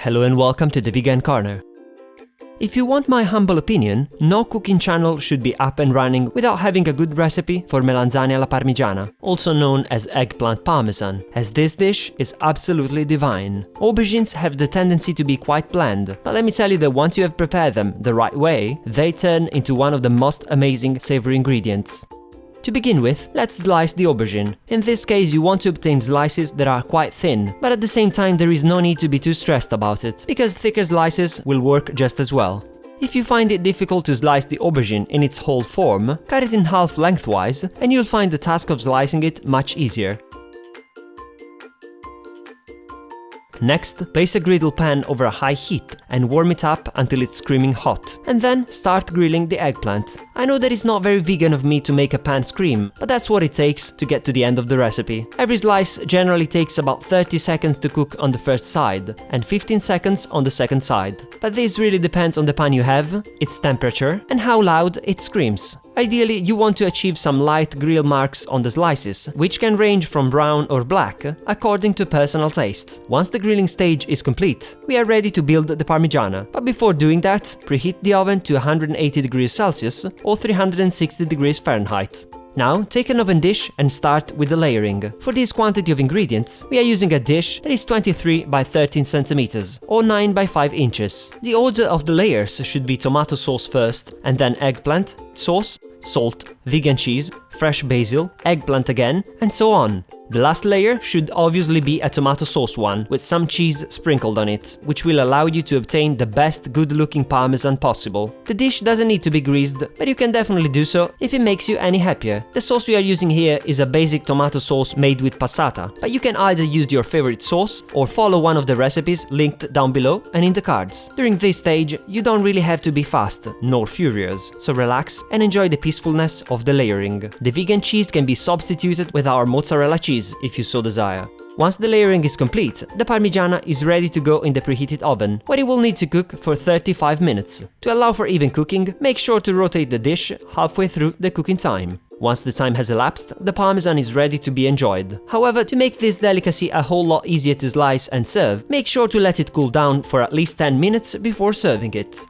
Hello and welcome to the Vegan Corner. If you want my humble opinion, no cooking channel should be up and running without having a good recipe for melanzane alla parmigiana, also known as eggplant parmesan, as this dish is absolutely divine. Aubergines have the tendency to be quite bland, but let me tell you that once you have prepared them the right way, they turn into one of the most amazing savory ingredients. To begin with, let's slice the aubergine. In this case, you want to obtain slices that are quite thin, but at the same time there is no need to be too stressed about it, because thicker slices will work just as well. If you find it difficult to slice the aubergine in its whole form, cut it in half lengthwise, and you'll find the task of slicing it much easier. Next, place a griddle pan over a high heat and warm it up until it's screaming hot, and then start grilling the eggplant. I know that it's not very vegan of me to make a pan scream, but that's what it takes to get to the end of the recipe. Every slice generally takes about 30 seconds to cook on the first side, and 15 seconds on the second side. But this really depends on the pan you have, its temperature, and how loud it screams. Ideally, you want to achieve some light grill marks on the slices, which can range from brown or black, according to personal taste. Once the grilling stage is complete, we are ready to build the parmigiana. But before doing that, preheat the oven to 180 degrees Celsius or 360 degrees Fahrenheit. Now, take an oven dish and start with the layering. For this quantity of ingredients, we are using a dish that is 23 by 13 centimeters or 9 by 5 inches. The order of the layers should be tomato sauce first, and then eggplant, sauce, salt, vegan cheese, fresh basil, eggplant again, and so on. The last layer should obviously be a tomato sauce one, with some cheese sprinkled on it, which will allow you to obtain the best good-looking parmesan possible. The dish doesn't need to be greased, but you can definitely do so if it makes you any happier. The sauce we are using here is a basic tomato sauce made with passata, but you can either use your favorite sauce or follow one of the recipes linked down below and in the cards. During this stage, you don't really have to be fast, nor furious, so relax and enjoy the peacefulness of the layering. The vegan cheese can be substituted with our mozzarella cheese if you so desire. Once the layering is complete, the parmigiana is ready to go in the preheated oven, where it will need to cook for 35 minutes. To allow for even cooking, make sure to rotate the dish halfway through the cooking time. Once the time has elapsed, the parmesan is ready to be enjoyed. However, to make this delicacy a whole lot easier to slice and serve, make sure to let it cool down for at least 10 minutes before serving it.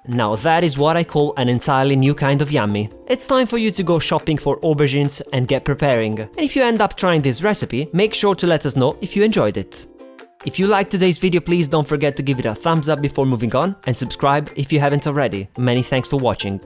Now that is what I call an entirely new kind of yummy. It's time for you to go shopping for aubergines and get preparing. And if you end up trying this recipe, make sure to let us know if you enjoyed it. If you liked today's video, please don't forget to give it a thumbs up before moving on, and subscribe if you haven't already. Many thanks for watching.